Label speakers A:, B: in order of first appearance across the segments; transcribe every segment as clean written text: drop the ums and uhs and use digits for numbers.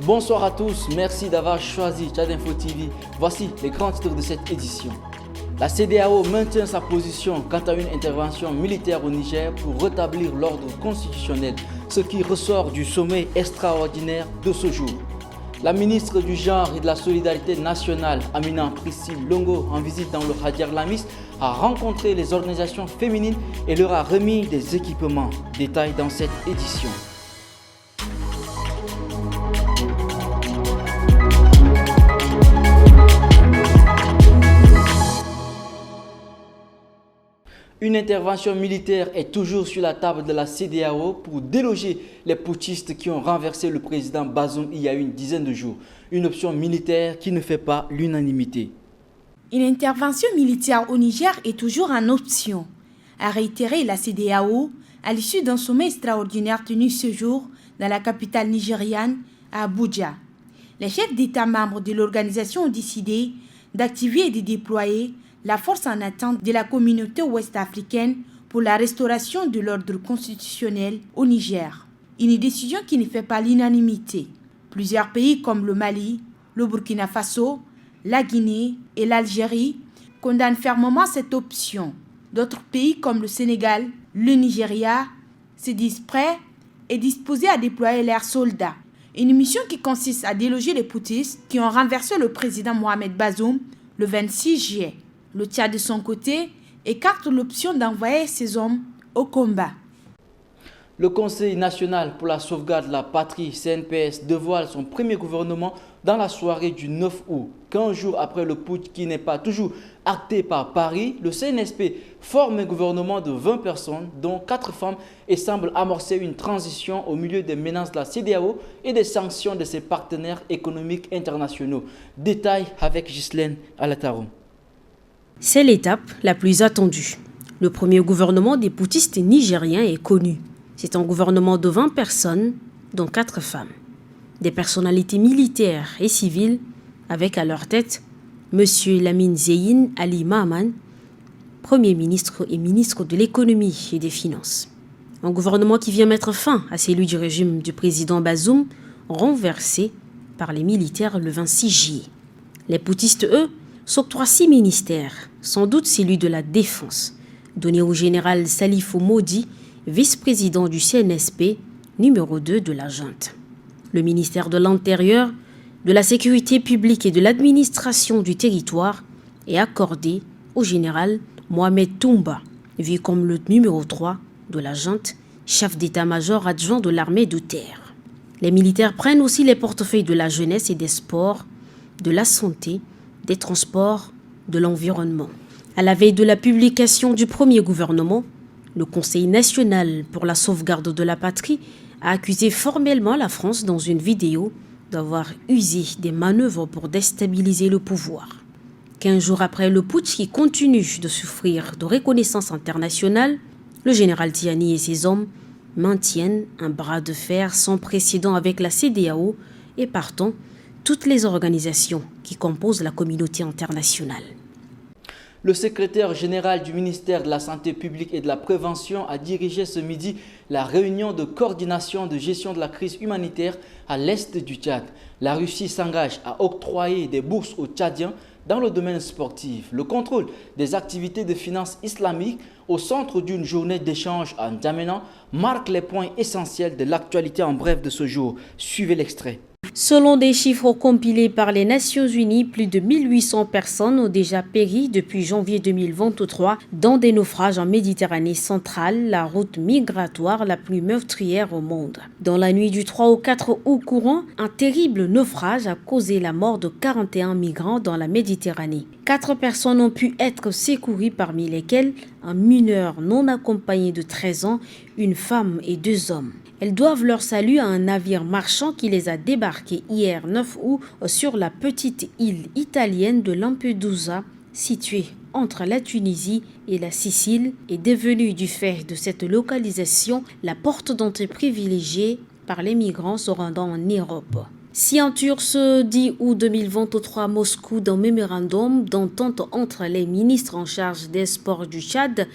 A: Bonsoir à tous, merci d'avoir choisi Tchad Info TV. Voici les grands titres de cette édition. La CEDEAO maintient sa position quant à une intervention militaire au Niger pour rétablir l'ordre constitutionnel, ce qui ressort du sommet extraordinaire de ce jour. La ministre du Genre et de la Solidarité nationale, Amina Priscille Longo, en visite dans le Hadjar Lamis, a rencontré les organisations féminines et leur a remis des équipements. Détail dans cette édition. Une intervention militaire est toujours sur la table de la CEDEAO pour déloger les putschistes qui ont renversé le président Bazoum il y a une dizaine de jours. Une option militaire qui ne fait pas l'unanimité.
B: Une intervention militaire au Niger est toujours en option, a réitéré la CEDEAO à l'issue d'un sommet extraordinaire tenu ce jour dans la capitale nigériane, à Abuja. Les chefs d'État membres de l'organisation ont décidé d'activer et de déployer la force en attente de la communauté ouest-africaine pour la restauration de l'ordre constitutionnel au Niger. Une décision qui ne fait pas l'unanimité. Plusieurs pays comme le Mali, le Burkina Faso, la Guinée et l'Algérie condamnent fermement cette option. D'autres pays comme le Sénégal, le Nigeria se disent prêts et disposés à déployer leurs soldats. Une mission qui consiste à déloger les putschistes qui ont renversé le président Mohamed Bazoum le 26 juillet. Le Tchad, de son côté, écarte l'option d'envoyer ses hommes au combat.
A: Le Conseil national pour la sauvegarde de la patrie, CNPS, dévoile son premier gouvernement dans la soirée du 9 août. 15 jours après le putsch qui n'est pas toujours acté par Paris, le CNSP forme un gouvernement de 20 personnes, dont 4 femmes, et semble amorcer une transition au milieu des menaces de la CEDEAO et des sanctions de ses partenaires économiques internationaux. Détail avec Ghislaine Alataro.
C: C'est l'étape la plus attendue. Le premier gouvernement des putschistes nigériens est connu. C'est un gouvernement de 20 personnes, dont 4 femmes. Des personnalités militaires et civiles, avec à leur tête M. Lamine Zeyn Ali Mahaman, Premier ministre et ministre de l'économie et des finances. Un gouvernement qui vient mettre fin à celui du régime du président Bazoum, renversé par les militaires le 26 juillet. Les putschistes, eux, s'octroient 6 ministères, sans doute celui de la Défense, donné au général Salifou Modi, vice-président du CNSP, numéro 2 de la junte. Le ministère de l'Intérieur, de la Sécurité publique et de l'administration du territoire est accordé au général Mohamed Toumba, vu comme le numéro 3 de la junte, chef d'état-major adjoint de l'armée de terre. Les militaires prennent aussi les portefeuilles de la jeunesse et des sports, de la santé, des transports, de l'environnement. À la veille de la publication du premier gouvernement, le Conseil national pour la sauvegarde de la patrie a accusé formellement la France dans une vidéo d'avoir usé des manœuvres pour déstabiliser le pouvoir. 15 jours après le putsch qui continue de souffrir de reconnaissance internationale, le général Tiani et ses hommes maintiennent un bras de fer sans précédent avec la CEDEAO et partant toutes les organisations qui composent la communauté internationale.
A: Le secrétaire général du ministère de la Santé publique et de la Prévention a dirigé ce midi la réunion de coordination de gestion de la crise humanitaire à l'est du Tchad. La Russie s'engage à octroyer des bourses aux Tchadiens dans le domaine sportif. Le contrôle des activités de finances islamiques au centre d'une journée d'échange en N'Djamena marque les points essentiels de l'actualité en bref de ce jour. Suivez l'extrait.
C: Selon des chiffres compilés par les Nations Unies, plus de 1800 personnes ont déjà péri depuis janvier 2023 dans des naufrages en Méditerranée centrale, la route migratoire la plus meurtrière au monde. Dans la nuit du 3 au 4 août courant, un terrible naufrage a causé la mort de 41 migrants dans la Méditerranée. 4 personnes ont pu être secourues, parmi lesquelles un mineur non accompagné de 13 ans, une femme et 2 hommes. Elles doivent leur salut à un navire marchand qui les a débarqués hier 9 août sur la petite île italienne de Lampedusa, située entre la Tunisie et la Sicile, est devenue du fait de cette localisation la porte d'entrée privilégiée par les migrants se rendant en Europe. Signature ce 10 août 2023 à Moscou d'un mémorandum d'entente entre les ministres en charge des sports du Tchad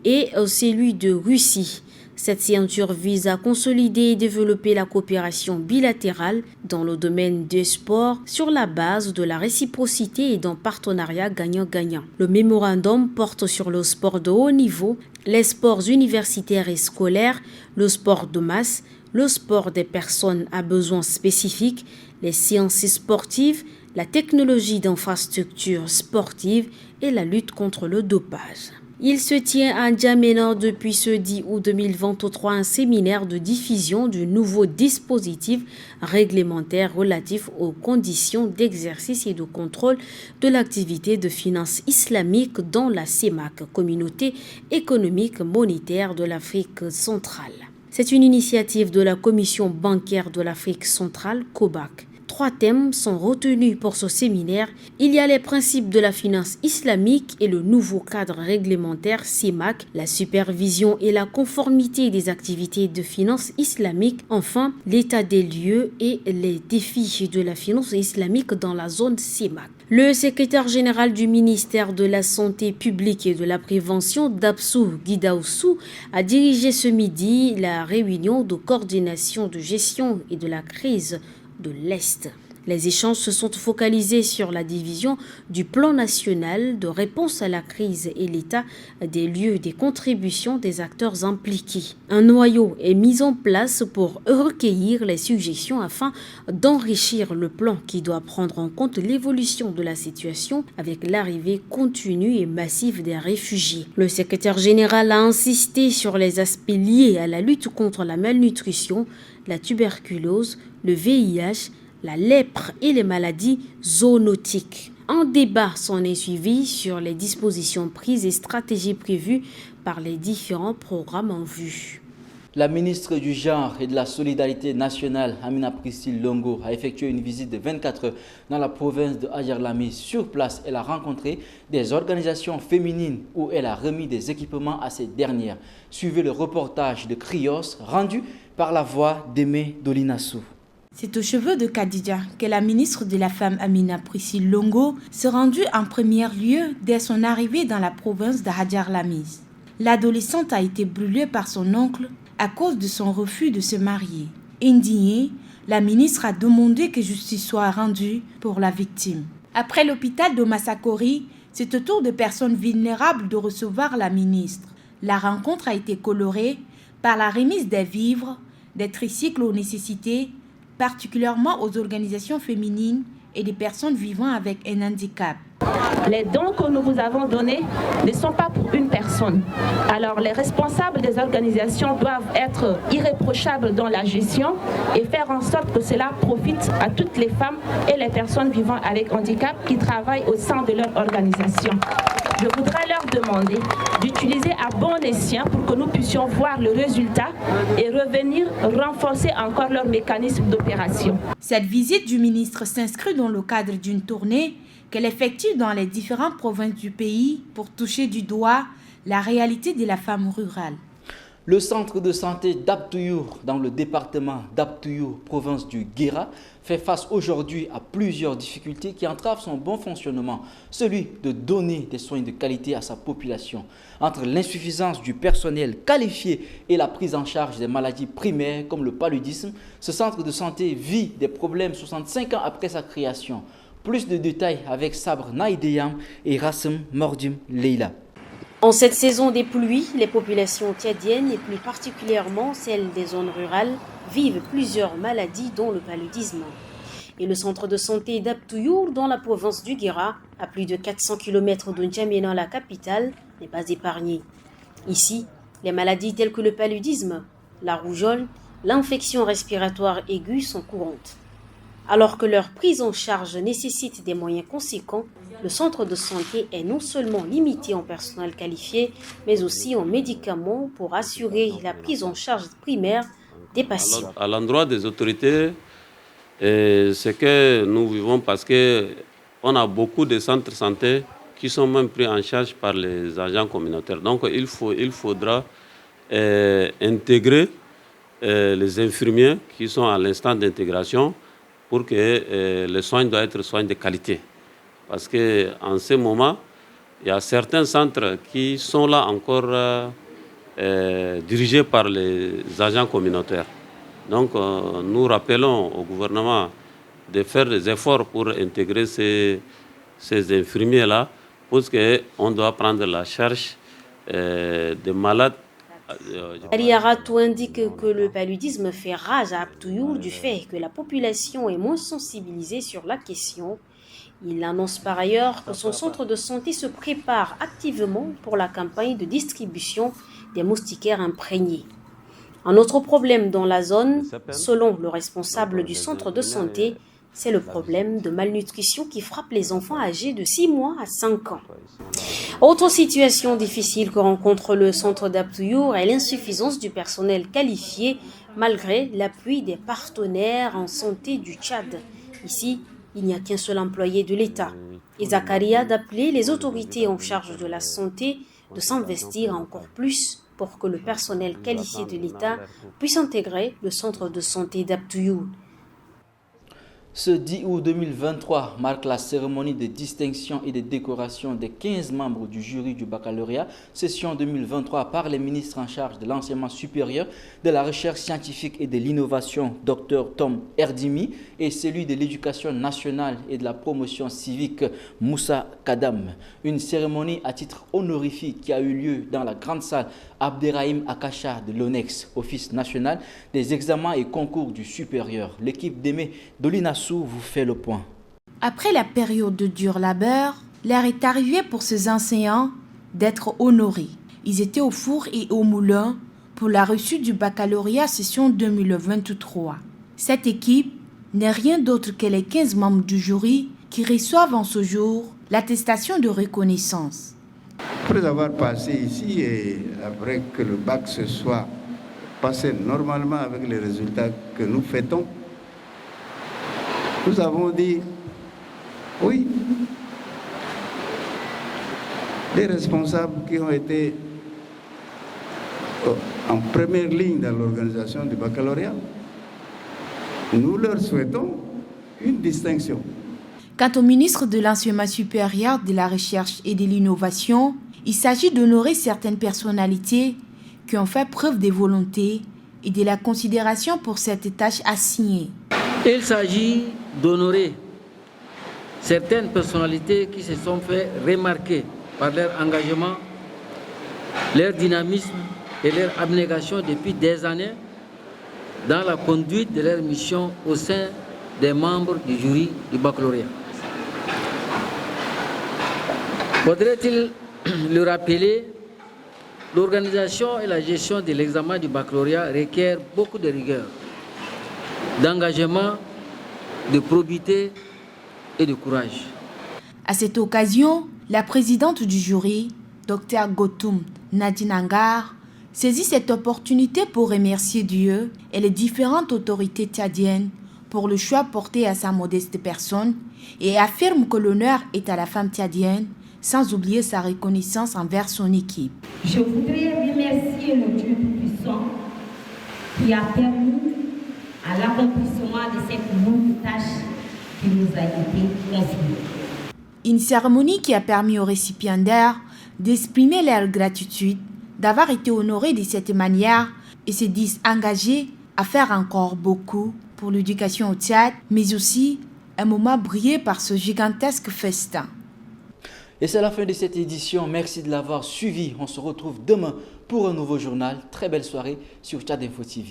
C: et celui de Russie. Cette signature vise à consolider et développer la coopération bilatérale dans le domaine des sports sur la base de la réciprocité et d'un partenariat gagnant-gagnant. Le mémorandum porte sur le sport de haut niveau, les sports universitaires et scolaires, le sport de masse, le sport des personnes à besoins spécifiques, les sciences sportives, la technologie d'infrastructures sportives et la lutte contre le dopage. Il se tient à N'Djamena depuis ce 10 août 2023 un séminaire de diffusion du nouveau dispositif réglementaire relatif aux conditions d'exercice et de contrôle de l'activité de finance islamique dans la CEMAC, Communauté économique monétaire de l'Afrique centrale. C'est une initiative de la Commission bancaire de l'Afrique centrale, COBAC. 3 thèmes sont retenus pour ce séminaire. Il y a les principes de la finance islamique et le nouveau cadre réglementaire CEMAC, la supervision et la conformité des activités de finance islamique, enfin l'état des lieux et les défis de la finance islamique dans la zone CEMAC. Le secrétaire général du ministère de la Santé publique et de la Prévention, Dapsou Guidaoussou, a dirigé ce midi la réunion de coordination de gestion et de la crise de l'Est. Les échanges se sont focalisés sur la division du plan national de réponse à la crise et l'état des lieux des contributions des acteurs impliqués. Un noyau est mis en place pour recueillir les suggestions afin d'enrichir le plan qui doit prendre en compte l'évolution de la situation avec l'arrivée continue et massive des réfugiés. Le secrétaire général a insisté sur les aspects liés à la lutte contre la malnutrition, la tuberculose, le VIH, la lèpre et les maladies zoonotiques. Un débat s'en est suivi sur les dispositions prises et stratégies prévues par les différents programmes en vue.
A: La ministre du Genre et de la Solidarité nationale, Amina Priscille Longo, a effectué une visite de 24 heures dans la province de Hadjar-Lamy. Sur place, elle a rencontré des organisations féminines où elle a remis des équipements à ces dernières. Suivez le reportage de Krios rendu par la voix d'Aimé Dolinassou.
B: C'est aux cheveux de Khadija que la ministre de la Femme Amina Priscille Longo s'est rendue en premier lieu dès son arrivée dans la province de Hadjar-Lamy. L'adolescente a été brûlée par son oncle à cause de son refus de se marier. Indignée, la ministre a demandé que justice soit rendue pour la victime. Après l'hôpital de Massakori, c'est au tour de personnes vulnérables de recevoir la ministre. La rencontre a été colorée par la remise des vivres, des tricycles aux nécessités, particulièrement aux organisations féminines et des personnes vivant avec un handicap.
D: Les dons que nous vous avons donnés ne sont pas pour une personne. Alors les responsables des organisations doivent être irréprochables dans la gestion et faire en sorte que cela profite à toutes les femmes et les personnes vivant avec handicap qui travaillent au sein de leur organisation. Je voudrais leur demander d'utiliser à bon escient pour que nous puissions voir le résultat et revenir renforcer encore leur mécanisme d'opération.
B: Cette visite du ministre s'inscrit dans le cadre d'une tournée qu'elle effectue dans les différentes provinces du pays pour toucher du doigt la réalité de la femme rurale.
A: Le centre de santé d'Abtouyour, dans le département d'Abtouyour, province du Guéra, fait face aujourd'hui à plusieurs difficultés qui entravent son bon fonctionnement, celui de donner des soins de qualité à sa population. Entre l'insuffisance du personnel qualifié et la prise en charge des maladies primaires comme le paludisme, ce centre de santé vit des problèmes 65 ans après sa création. Plus de détails avec Sabre Naïdeyam et Rassem Mordim Leila.
C: En cette saison des pluies, les populations tchadiennes et plus particulièrement celles des zones rurales vivent plusieurs maladies dont le paludisme. Et le centre de santé d'Abtouyour dans la province du Guéra, à plus de 400 km de N'Djamena, la capitale, n'est pas épargné. Ici, les maladies telles que le paludisme, la rougeole, l'infection respiratoire aiguë sont courantes. Alors que leur prise en charge nécessite des moyens conséquents, le centre de santé est non seulement limité en personnel qualifié, mais aussi en médicaments pour assurer la prise en charge primaire des patients.
E: À l'endroit des autorités, c'est que nous vivons parce qu'on a beaucoup de centres de santé qui sont même pris en charge par les agents communautaires. Donc il faudra intégrer les infirmiers qui sont à l'instant d'intégration pour que les soins doivent être soins de qualité. Parce qu'en ce moment, il y a certains centres qui sont là encore dirigés par les agents communautaires. Donc nous rappelons au gouvernement de faire des efforts pour intégrer ces infirmiers-là, parce qu'on doit prendre la charge des malades.
C: Aliaratou indique que le paludisme fait rage à Abtouyour du fait que la population est moins sensibilisée sur la question. Il annonce par ailleurs que son centre de santé se prépare activement pour la campagne de distribution des moustiquaires imprégnés. Un autre problème dans la zone, selon le responsable du centre de santé, c'est le problème de malnutrition qui frappe les enfants âgés de 6 mois à 5 ans. Autre situation difficile que rencontre le centre d'Abtouyour est l'insuffisance du personnel qualifié malgré l'appui des partenaires en santé du Tchad. Ici, il n'y a qu'un seul employé de l'État. Et Zakaria d'appeler les autorités en charge de la santé de s'investir encore plus pour que le personnel qualifié de l'État puisse intégrer le centre de santé d'Abtouyour.
A: Ce 10 août 2023 marque la cérémonie de distinction et de décoration des 15 membres du jury du baccalauréat, session 2023 par les ministres en charge de l'enseignement supérieur, de la recherche scientifique et de l'innovation, Dr Tom Erdimi, et celui de l'éducation nationale et de la promotion civique, Moussa Kadam. Une cérémonie à titre honorifique qui a eu lieu dans la grande salle Abderrahim Akacha de l'ONEX, Office national des examens et concours du supérieur. L'équipe d'Aimé Dolinassou vous fait le point.
B: Après la période de dur labeur, l'heure est arrivée pour ces enseignants d'être honorés. Ils étaient au four et au moulin pour la reçue du baccalauréat session 2023. Cette équipe n'est rien d'autre que les 15 membres du jury qui reçoivent en ce jour l'attestation de reconnaissance.
F: Après avoir passé ici et après que le bac se soit passé normalement avec les résultats que nous fêtons, nous avons dit oui, les responsables qui ont été en première ligne dans l'organisation du baccalauréat, nous leur souhaitons une distinction.
B: Quant au ministre de l'Enseignement supérieur, de la Recherche et de l'Innovation, il s'agit d'honorer certaines personnalités qui ont fait preuve de volonté et de la considération pour cette tâche assignée.
G: Il s'agit d'honorer certaines personnalités qui se sont fait remarquer par leur engagement, leur dynamisme et leur abnégation depuis des années dans la conduite de leur mission au sein des membres du jury du baccalauréat. Faudrait-il le rappeler, l'organisation et la gestion de l'examen du baccalauréat requièrent beaucoup de rigueur, d'engagement, de probité et de courage.
B: À cette occasion, la présidente du jury, Dr Gotoum Nadinangar, saisit cette opportunité pour remercier Dieu et les différentes autorités tchadiennes pour le choix porté à sa modeste personne et affirme que l'honneur est à la femme tchadienne, sans oublier sa reconnaissance envers son équipe.
H: Je voudrais remercier le Dieu Tout-Puissant qui a permis à l'accomplissement de cette longue tâche qui nous a été confiée.
B: Une cérémonie qui a permis aux récipiendaires d'exprimer leur gratitude, d'avoir été honorés de cette manière et se disent engagés à faire encore beaucoup pour l'éducation au Tchad, mais aussi un moment brillé par ce gigantesque festin.
A: Et c'est la fin de cette édition. Merci de l'avoir suivi. On se retrouve demain pour un nouveau journal. Très belle soirée sur Tchad Info TV.